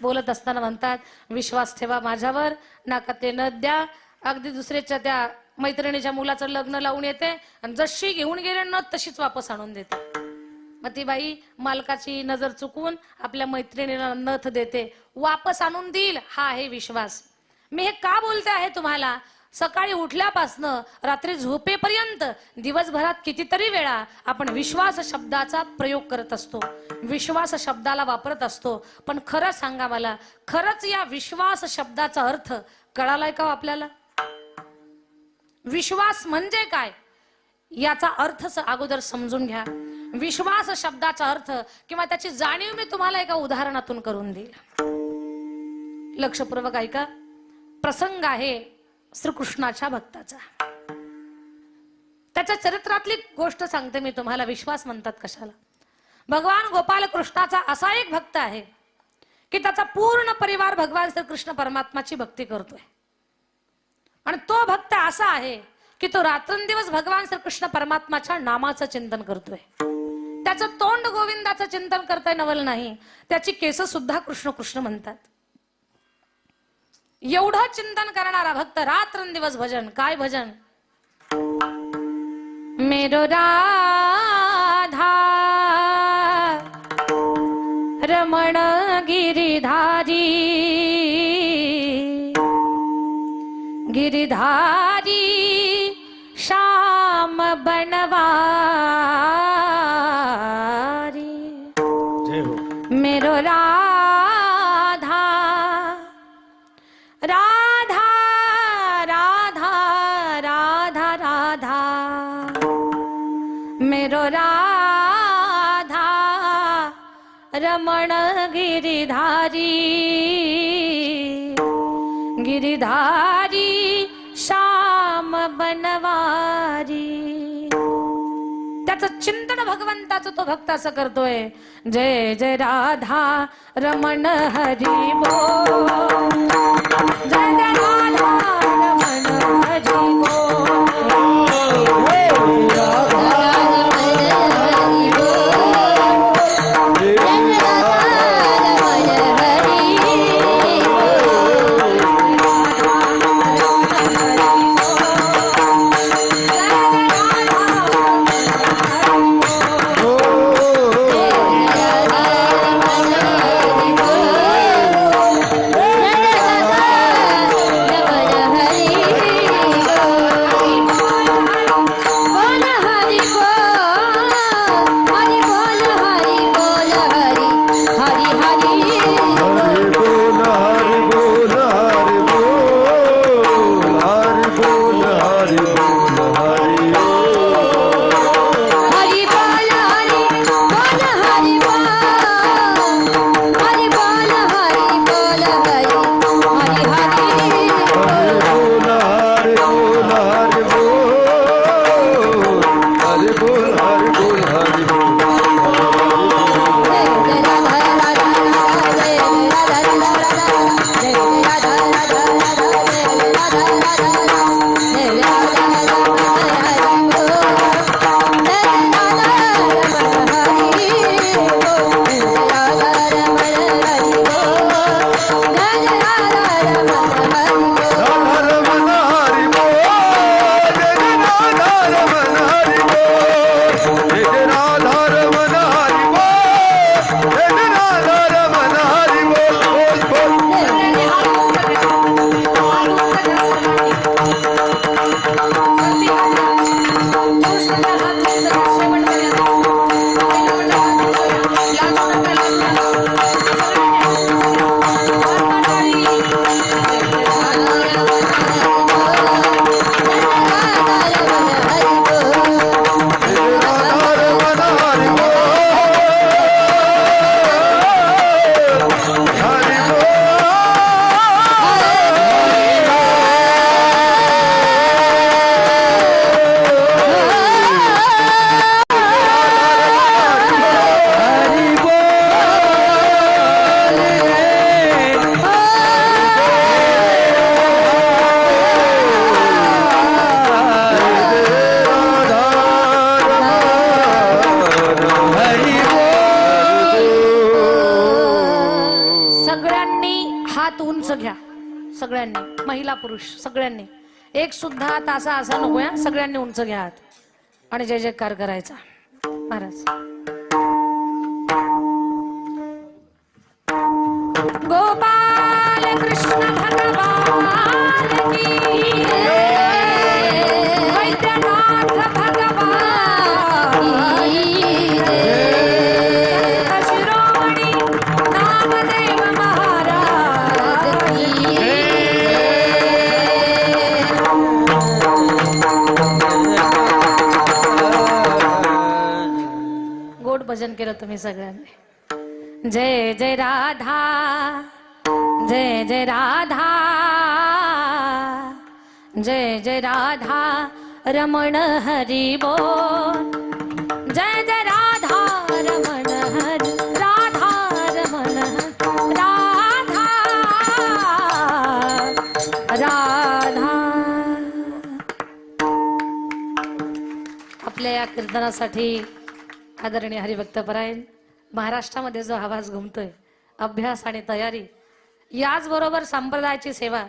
बोलत असताना म्हणतात, विश्वास ठेवा माझ्यावर, नाकात न द्या. अगदी दुसऱ्याच्या त्या मैत्रिणीच्या मुलाचं लग्न लावून येते आणि जशी घेऊन गेले न तशीच वापस आणून देते. मग ती बाई मालकाची नजर चुकवून आपल्या मैत्रिणीला नथ देते, वापस आणून देईल. हा आहे विश्वास. मी हे का बोलते आहे तुम्हाला, सकाळी उठल्यापासनं रात्री झोपेपर्यंत दिवसभरात कितीतरी वेळा आपण विश्वास शब्दाचा प्रयोग करत असतो, विश्वास शब्दाला वापरत असतो. पण खरं सांगा मला, खरंच या विश्वास शब्दाचा अर्थ कळालाय का आपल्याला? विश्वास म्हणजे काय याचा अर्थ अगोदर समजून घ्या. विश्वास शब्दाचा अर्थ किंवा त्याची जाणीव मी तुम्हाला एका उदाहरणातून करून देईल. लक्षपूर्वक ऐका. प्रसंग आहे श्रीकृष्णाच्या भक्ताचा. त्याच्या चरित्रातली गोष्ट सांगते मी तुम्हाला. विश्वास म्हणतात कशाला? भगवान गोपाल कृष्णाचा असा एक भक्त आहे की त्याचा पूर्ण परिवार भगवान श्रीकृष्ण परमात्माची भक्ती करतोय. आणि तो भक्त असा आहे की तो रात्रंदिवस भगवान श्रीकृष्ण परमात्माच्या नामाचं चिंतन करतोय. त्याचं तोंड गोविंदाचं चिंतन करता नवल नाही, त्याची केस सुद्धा कृष्ण कृष्ण म्हणतात. एवढं चिंतन करणारा भक्त रात्रंदिवस भजन. काय भजन? मेरो राधा रमण गिरिधारी गिरिधारी श्याम बनवारी. मेरो राधा राधा राधा राधा राधा मेरो राधा रमण गिरिधारी गिरिधारी श्याम बनवारी. त्याचं चिंतन भगवंताचं तो भक्त असं करतोय. जय जय राधा रमण हरी बोल, जय जय राधा रमण हरी महिला पुरुष सगळ्यांनी एक सुद्धा हात असा नकोया, सगळ्यांनी उंच घ्या हात आणि जय जयकार करायचा. महाराज गोपाल कृष्ण भगवान की वैद्यनाथ भगवान शिरोमणी नामदेव महाराज गोड भजन केलं तुम्ही सगळ्यांनी. जय जय राधा जय जय राधा जय जय राधा रमण हरी बोल. जय जय राधा रमण हरी राधा रमण राधा राधा. आपल्या या कीर्तनासाठी आदरणीय हरिभक्तपरायण महाराष्ट्रामध्ये जो आवाज घुमतोय, अभ्यास आणि तयारी, याचबरोबर संप्रदायाची सेवा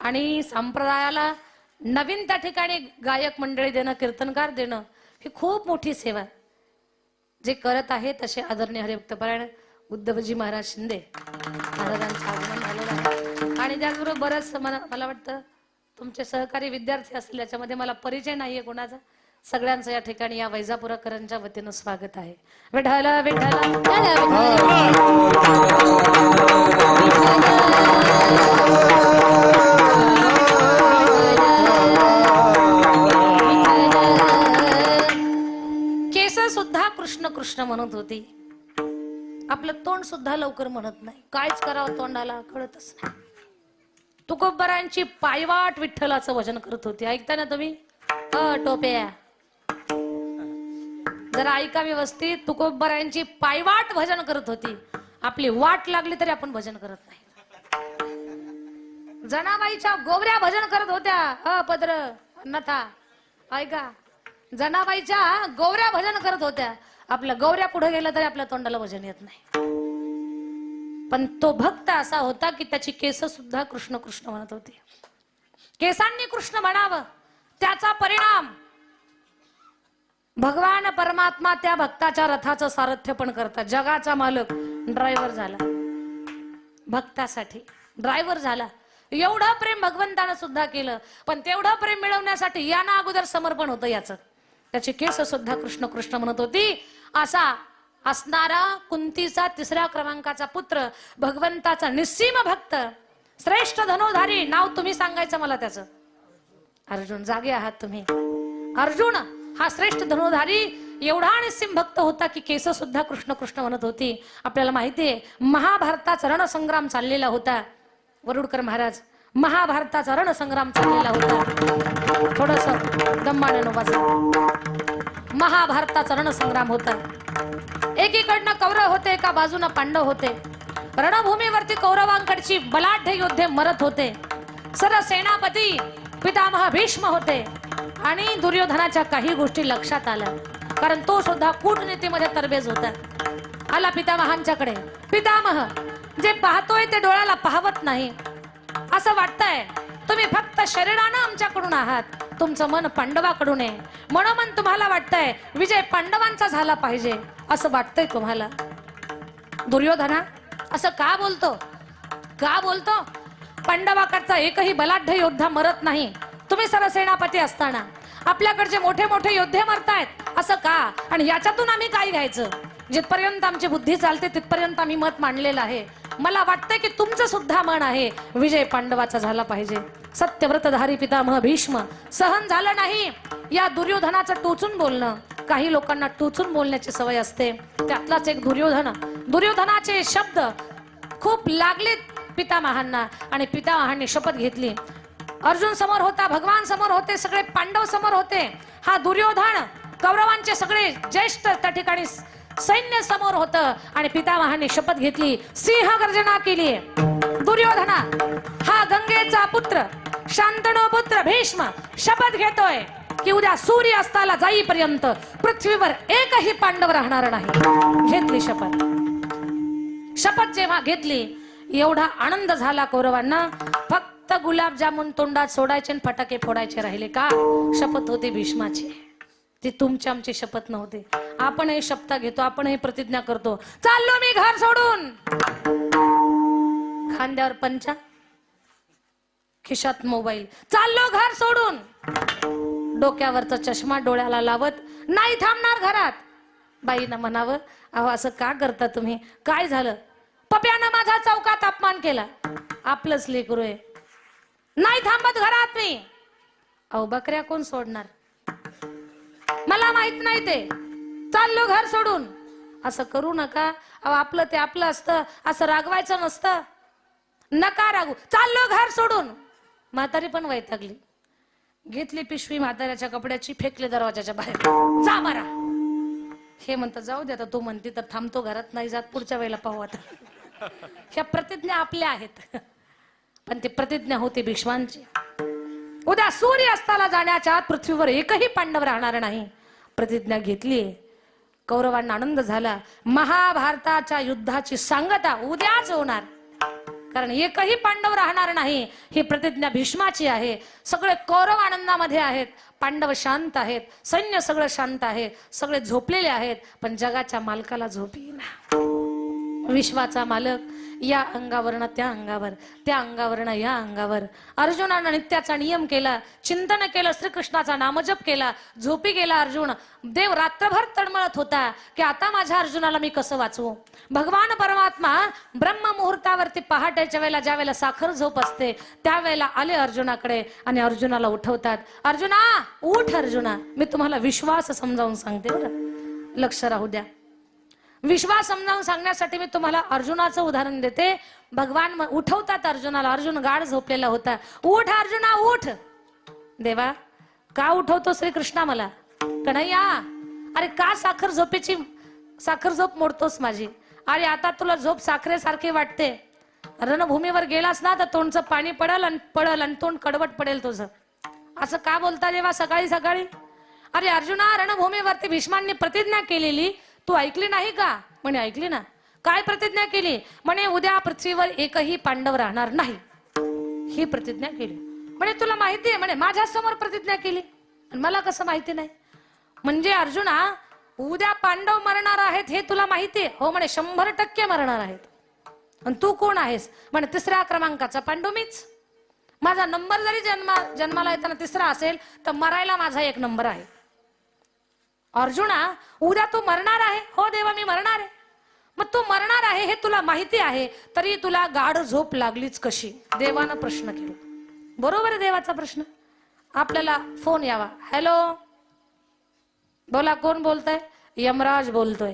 आणि संप्रदायाला नवीन त्या ठिकाणी गायक मंडळी देणं, कीर्तनकार देणं, ही खूप मोठी सेवा जे करत आहेत तसे आदरणीय हरिभक्तपरायण उद्धवजी महाराज शिंदे महाराजांचं आगमन झालेलं आहे. आणि त्याचबरोबर बरंच मला वाटतं तुमचे सहकारी विद्यार्थी असतील, याच्यामध्ये मला परिचय नाहीये कोणाचा. सगळ्यांचं या ठिकाणी या वैजापुरकरांच्या वतीनं स्वागत आहे. विठ्ठल विठ्ठल केस सुद्धा कृष्ण कृष्ण म्हणत होती. आपलं तोंड सुद्धा लवकर म्हणत नाही. कायच करावं तोंडाला कळतच नाही. तुकोबरांची पायवाट विठ्ठलाचं वचन करत होती. ऐकता ना तुम्ही? टोप्या जरा ऐका व्यवस्थित. तुकोबरांची पायवाट भजन करत होती. आपली वाट लागली तरी आपण भजन करत नाही. जनाबाईच्या गोवऱ्या भजन करत होत्या. पद्र अन्नथा ऐका, जनाबाईच्या गोवऱ्या भजन करत होत्या. आपल्या गौऱ्या पुढे गेला तरी आपल्या तोंडाला भजन येत नाही. पण तो भक्त असा होता की त्याची केस सुद्धा कृष्ण कृष्ण म्हणत होती. केसांनी कृष्ण म्हणावं, त्याचा परिणाम भगवान परमात्मा त्या भक्ताच्या रथाचं सारथ्य पण करतात. जगाचा मालक ड्रायव्हर झाला, भक्तासाठी ड्रायव्हर झाला. एवढं प्रेम भगवंतानं सुद्धा केलं. पण तेवढं प्रेम मिळवण्यासाठी याना अगोदर समर्पण होतं याचं. त्याची केस सुद्धा कृष्ण कृष्ण म्हणत होती. असा असणारा कुंतीचा 3ऱ्या क्रमांकाचा पुत्र, भगवंताचा निस्सीम भक्त, श्रेष्ठ धनुधारी. नाव तुम्ही सांगायचं मला त्याचं. अर्जुन. जागे आहात तुम्ही? अर्जुन हा श्रेष्ठ धनुधारी एवढा निस्सीम भक्त होता की केस सुद्धा कृष्ण कृष्ण म्हणत होती. आपल्याला माहितीये महाभारताचा रणसंग्राम चाललेला होता. वरुडकर महाराज, महाभारताचा रणसंग्राम चाललेला होता. थोडस दम्मानं बसा. महाभारताचा रणसंग्राम होता. एकीकडनं कौरव होते, एका बाजूनं पांडव होते. रणभूमीवरती कौरवांकडची बलाढ्य योद्धे मरत होते. सर सेनापती पितामह भीष्म होते. आणि दुर्योधनाच्या काही गोष्टी लक्षात आल्या, कारण तो सुद्धा कूटनीतीमध्ये तरबेज होता. आला पितामहांच्याकडे. पितामह, जे पाहतोय ते डोळ्याला पाहवत नाही. असं वाटतंय तुम्ही फक्त शरीरानं आमच्याकडून आहात, तुमचं मन पांडवाकडून आहे. मनोमन तुम्हाला वाटतंय विजय पांडवांचा झाला पाहिजे असं वाटतंय तुम्हाला. दुर्योधना असं का बोलतो? का बोलतो? पांडवाकडचा एकही बलाढ्य योद्धा मरत नाही. तुम्ही सरसेनापती असताना आपल्याकडचे मोठे मोठे योद्धे मरतायत असं का? आणि याच्यातून आम्ही काय घ्यायचं? जिथपर्यंत आमची बुद्धी चालते तिथपर्यंत आम्ही मत मांडलेलं आहे. मला वाटतंय की तुमचं सुद्धा मन आहे विजय पांडवाचा झाला पाहिजे. सत्यव्रतधारी पितामह भीष्म सहन झालं नाही या दुर्योधनाचं टोचून बोलणं. काही लोकांना टोचून बोलण्याची सवय असते. त्यातलाच एक दुर्योधन. दुर्योधनाचे शब्द खूप लागले पितामहांना आणि पितामहांनी शपथ घेतली. अर्जुन समोर होता, भगवान समोर होते, सगळे पांडव समोर होते. हा दुर्योधन कौरवांचे सगळे ज्येष्ठ त्या ठिकाणी सैन्य समोर होतं आणि पितामहांनी शपथ घेतली, सिंह गर्जना केली. दुर्योधना हा गंगेचा पुत्र, शांतनु पुत्र भीष्म शपथ घेतोय की उद्या सूर्य अस्ताला जाईपर्यंत पृथ्वीवर एकही पांडव राहणार नाही. घेतली शपथ. शपथ जेव्हा घेतली एवढा आनंद झाला कौरवांना. फक्त फक्त गुलाबजामुन तोंडात सोडायचे आणि फटाके फोडायचे राहिले का? शपथ होती भीष्माची, ती तुमची आमची शपथ नव्हती. आपण हे शपथ घेतो, आपण हे प्रतिज्ञा करतो, चाललो मी घर सोडून. खांद्यावर पंचा, खिशात मोबाईल, चाललो घर सोडून. डोक्यावरचा चष्मा डोळ्याला लावत, नाही थांबणार घरात. बाईनं म्हणावं, अहो असं का करता तुम्ही? काय झालं? पप्यानं माझा चौकात अपमान केला. आपलंच लेकरू आहे, नाही थांबत घरात मी. अहो बकऱ्या कोण सोडणार? मला माहित नाही ते, चाललो घर सोडून. असं करू नका. अहो आपलं ते आपलं असतं, असं रागवायचं नसतं. नका रागू, चाललो घर सोडून. म्हातारी पण वैतागली, घेतली पिशवी म्हाताऱ्याच्या कपड्याची, फेकले दरवाजाच्या बाहेर, जा मारा. हे म्हणतं जाऊ दे आता, तू म्हणती तर थांबतो घरात, नाही जात पुढच्या वेळेला पाहू आता. ह्या प्रतिज्ञा आपल्या आहेत, पण ती प्रतिज्ञा होती भीष्मांची. उद्या सूर्य अस्ताला जाण्याच्या आत पृथ्वीवर एकही पांडव राहणार नाही, प्रतिज्ञा घेतली. कौरवांना आनंद झाला. महाभारताच्या युद्धाची सांगता उद्याच होणार, कारण एकही पांडव राहणार नाही ही प्रतिज्ञा भीष्माची आहे. सगळे कौरव आनंदामध्ये आहेत, पांडव शांत आहेत, सैन्य सगळं शांत आहे, सगळे झोपलेले आहेत. पण जगाच्या मालकाला झोप येईना. विश्वाचा मालक या अंगावरनं त्या अंगावर, त्या अंगावरनं या अंगावर. अर्जुनानं नित्याचा नियम केला, चिंतन केलं, श्रीकृष्णाचा नामजप केला, झोपी गेला अर्जुन. देव रात्रभर तळमळत होता की आता माझ्या अर्जुनाला मी कसं वाचवू. भगवान परमात्मा ब्रह्म मुहूर्तावरती पहाटेच्या वेळेला, ज्या वेळेला साखर झोप असते त्यावेळेला आले अर्जुनाकडे आणि अर्जुनाला उठवतात. अर्जुना उठ, अर्जुना मी तुम्हाला विश्वास समजावून सांगते बरं, लक्ष राहू द्या. विश्वास समजावून सांगण्यासाठी मी तुम्हाला अर्जुनाचं उदाहरण देते. भगवान उठवतात अर्जुनाला, अर्जुन गाढ झोपलेला होता. उठ अर्जुना उठ. देवा का उठवतो श्रीकृष्णा मला? कन्हैया अरे का साखर झोप मोडतोस माझी? अरे आता तुला झोप साखरेसारखी वाटते, रणभूमीवर गेलास ना तर तोंडचं पाणी पडल आणि तोंड कडवट पडेल तुझं. असं का बोलता देवा सकाळी सकाळी? अरे अर्जुना रणभूमीवरती भीष्मांनी प्रतिज्ञा केलेली तू ऐकली नाही का? म्हणे ऐकली ना. काय प्रतिज्ञा केली? म्हणे उद्या पृथ्वीवर एकही पांडव राहणार नाही, ही प्रतिज्ञा केली. म्हणे तुला माहिती आहे? म्हणे माझ्या समोर प्रतिज्ञा केली आणि मला कसं माहिती नाही? म्हणजे अर्जुना उद्या पांडव मरणार आहेत हे तुला माहिती आहे? हो म्हणे 100% मरणार आहेत. आणि तू कोण आहेस? म्हणे 3ऱ्या क्रमांकाचा पांडव मीच. माझा नंबर जरी जन्माला येताना 3रा असेल तर मरायला माझा 1 नंबर आहे. अर्जुना उद्या तू मरणार आहे? हो देवा मी मरणार आहे. मग तू मरणार आहे हे तुला माहिती आहे, तरी तुला गाढ झोप लागलीच कशी? देवानं प्रश्न केला. बरोबर आहे देवाचा प्रश्न. आपल्याला फोन यावा, हॅलो बोला कोण बोलतोय? यमराज बोलतोय.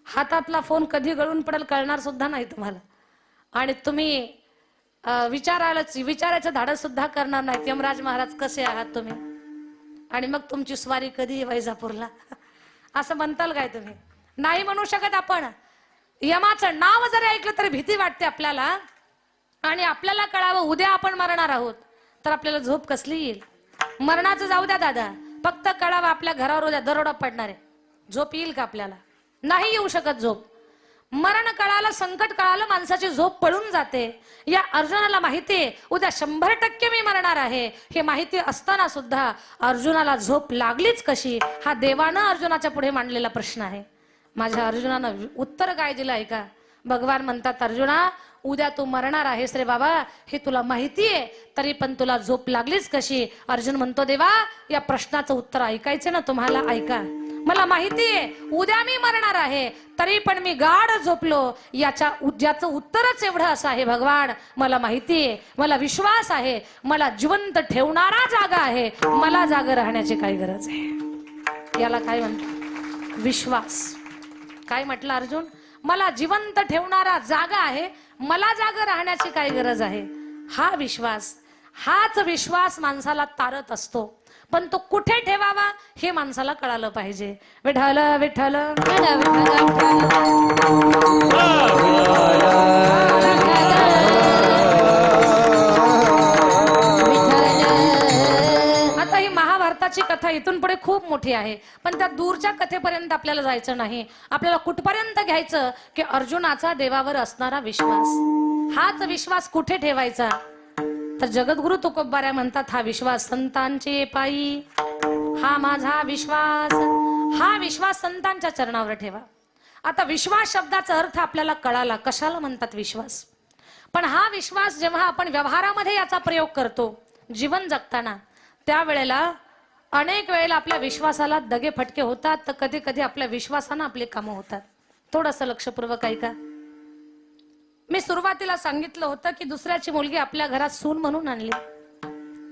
हातातला फोन कधी गळून पडेल कळणार सुद्धा नाही तुम्हाला. आणि तुम्ही विचारायचं धाडस सुद्धा करणार नाही, यमराज महाराज कसे आहात तुम्ही, आणि मग तुमची स्वारी कधी वैजापूरला, असं म्हणताल काय तुम्ही? नाही म्हणू शकत आपण. यमाचं नाव जरी ऐकलं तरी भीती वाटते आपल्याला. आणि आपल्याला कळावं उद्या आपण मरणार आहोत तर आपल्याला झोप कसली येईल? मरणाचं जाऊ द्या दादा, फक्त कळावं आपल्या घरावर उद्या दरोडा पडणार आहे, झोप येईल का आपल्याला? नाही येऊ शकत झोप. मरण कळालं, संकट कळालं, माणसाची झोप पळून जाते. या अर्जुनाला माहितीये उद्या 100% मी मरणार आहे, हे माहिती असताना सुद्धा अर्जुनाला झोप लागलीच कशी? हा देवानं अर्जुनाच्या पुढे मांडलेला प्रश्न आहे. माझ्या अर्जुनानं उत्तर काय दिलं आहे का? भगवान म्हणतात अर्जुना उद्या तू मरणार आहेस रे बाबा, हे तुला माहितीये, तरी पण तुला झोप लागलीच कशी? अर्जुन म्हणतो देवा या प्रश्नाचं उत्तर ऐकायचं ना तुम्हाला, ऐका. मला माहितीये उद्या मी मरणार आहे, तरी पण मी गाढ झोपलो, ज्याचं उत्तरच एवढं असं आहे भगवान. मला माहितीये, मला विश्वास आहे, मला जिवंत ठेवणारा जागा आहे, मला जागा राहण्याची काय गरज आहे? याला काय म्हणतात? विश्वास. काय म्हटलं अर्जुन? मला जिवंत ठेवणारा जागा आहे, मला जागा राहण्याची काय गरज आहे? हा विश्वास, हाच विश्वास माणसाला तारत असतो. पण तो कुठे ठेवावा हे माणसाला कळालं पाहिजे. विठ्ठल विठ्ठल आता ही महाभारताची कथा इथून पुढे खूप मोठी आहे, पण त्या दूरच्या कथेपर्यंत आपल्याला जायचं नाही. आपल्याला कुठपर्यंत घ्यायचं की अर्जुनाचा देवावर असणारा विश्वास. हाच विश्वास कुठे ठेवायचा तर जगद्गुरु तुकोबाऱ्या म्हणतात हा विश्वास संतांचे पायी, हा माझा विश्वास, हा विश्वास संतांच्या चरणावर ठेवा. आता विश्वास शब्दाचा अर्थ आपल्याला कळाला, कशाला म्हणतात विश्वास. पण हा विश्वास जेव्हा आपण व्यवहारामध्ये याचा प्रयोग करतो जीवन जगताना, त्यावेळेला अनेक वेळेला आपल्या विश्वासाला दगे फटके होतात, तर कधी कधी आपल्या विश्वासानं आपली कामं होतात. थोडंसं लक्षपूर्वक ऐका. मी सुरुवातीला सांगितलं होतं की दुसऱ्याची मुलगी आपल्या घरात सून म्हणून आणली,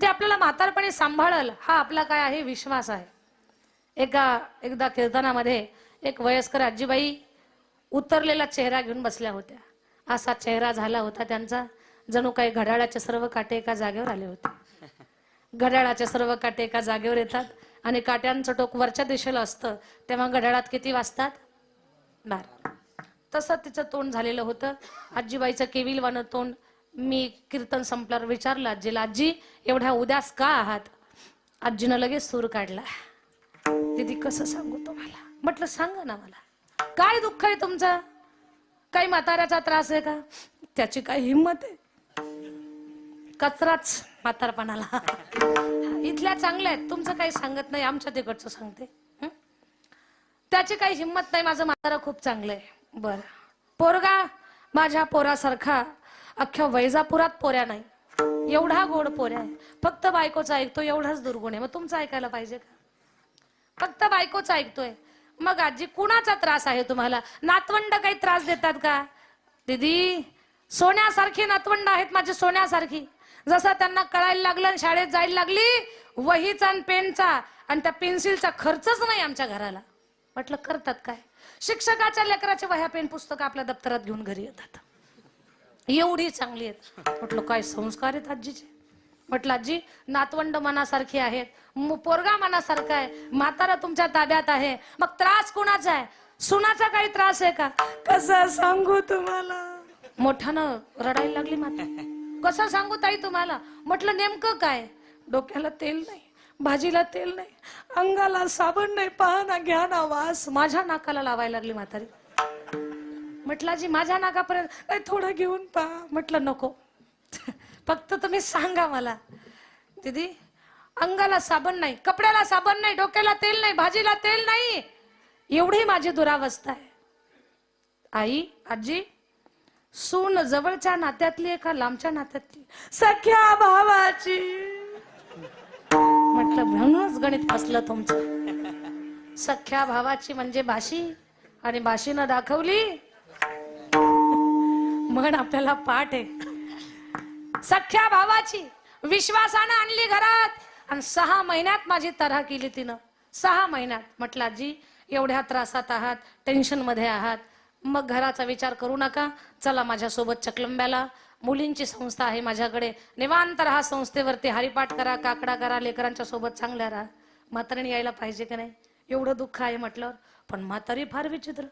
ते आपल्याला म्हातारपणी सांभाळल, हा आपला काय आहे विश्वास आहे. एकदा कीर्तनामध्ये एक वयस्कर आजीबाई उतरलेला चेहरा घेऊन बसल्या होत्या. असा चेहरा झाला होता त्यांचा जणू काही घड्याळाचे सर्व काटे एका जागेवर आले होते. घड्याळाचे सर्व काटे एका जागेवर येतात आणि काट्यांचं टोक वरच्या दिशेला असतं, तेव्हा घड्याळात किती वाजतात? 12. तसं तिचं तोंड झालेलं होतं. आजीबाईचं केविलवानं तोंड. मी कीर्तन संपल्यावर विचारलं आजीला, आजी एवढ्या उदास का आहात? आजीनं लगेच सूर काढला. दीदी कसं सांगू तुम्हाला? म्हटलं सांगा ना मला, काय दुःख आहे तुमचं? काही म्हाताऱ्याचा त्रास आहे का? त्याची काय हिंमत आहे? कचराच म्हातारपणाला. इथल्या चांगल्या आहेत, तुमचं काही सांगत नाही, आमच्या तिकडचं सांगते. त्याची काही हिंमत नाही, माझं म्हातारा खूप चांगलं आहे. बर, पोरगा माझ्या पोरासारखा अख्ख्या वैजापुरात पोऱ्या नाही, एवढा गोड पोऱ्या आहे. फक्त बायकोचा ऐकतो, एवढाच दुर्गुण आहे. मग तुमचं ऐकायला पाहिजे का? फक्त बायकोचा ऐकतोय. मग आजी कुणाचा त्रास आहे तुम्हाला? नातवंड काही त्रास देतात का? दीदी सोन्यासारखी नातवंड आहेत माझी, सोन्यासारखी. जसं त्यांना कळायला लागलं, शाळेत जायला लागली, वहीचा आणि पेनचा आणि त्या पेन्सिलचा खर्चच नाही आमच्या घराला. म्हटलं करतात काय? शिक्षकाच्या लेकराचे वह्या पेन पुस्तकं आपल्या दप्तरात घेऊन घरी येतात, एवढी चांगली आहेत. म्हटलं काय संस्कार आहेत आजीचे. म्हटलं आजी नातवंड मनासारखी आहेत, पोरगा मनासारखा आहे, म्हातारा तुमच्या ताब्यात आहे, मग त्रास कुणाचा आहे? सुनाचा काही त्रास आहे का? कसं सांगू तुम्हाला? मोठ्यानं रडायला लागली माता. कसं सांगू ताई तुम्हाला? म्हटलं नेमकं काय? डोक्याला तेल नाही, भाजीला तेल नाही, अंगाला साबण नाही, पहा ना घ्या ना वास. माझ्या नाकाला लावायला लागली म्हातारी. म्हटलं जी माझ्या नाकापर्यंत थोडं घेऊन पहा. म्हटलं नको, फक्त तुम्ही सांगा मला. दीदी अंगाला साबण नाही, कपड्याला साबण नाही, डोक्याला तेल नाही, भाजीला तेल नाही, एवढी माझी दुरावस्था आहे. आई आजी सून जवळच्या नात्यातली आहे का लांबच्या नात्यातली? सख्या भावाची. म्हटलं म्हणूनच गणित फसलं तुमचं. सख्या भावाची म्हणजे भाशी, आणि भाशीनं दाखवली म्हण आपल्याला पाठ आहे. सख्या भावाची विश्वासानं आणली घरात आणि 6 महिन्यात माझी तऱ्हा केली तिनं. 6 महिन्यात. म्हटलं आजी एवढ्या त्रासात आहात, टेन्शन मध्ये आहात, मग घराचा विचार करू नका, चला माझ्यासोबत चकलंब्याला. मुलींची संस्था आहे माझ्याकडे, निवांत राहा संस्थेवरती, हरिपाठ करा, काकडा करा, लेकरांच्या सोबत चांगल्या राहा. म्हातारीने यायला पाहिजे की नाही? एवढं दुःख आहे म्हटलं. पण म्हातारी फार विचित्र.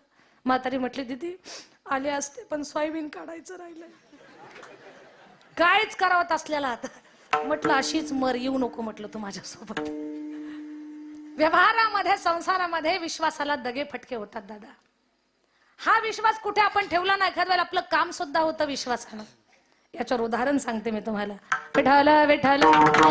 म्हातारी म्हटली दीदी आले असते पण सोयाबीन काढायचं राहिलंय, कायच करावत असलेला आता. म्हटलं अशीच मर, येऊ नको म्हटलं तू माझ्यासोबत. व्यवहारामध्ये संसारामध्ये विश्वासाला दगे फटके होतात दादा. हा विश्वास कुठे आपण ठेवला नाही, एखाद्या वेळेला आपलं काम सुद्धा होतं विश्वासानं. याच्यावर उदाहरण सांगते मी तुम्हाला. विठाला विठाला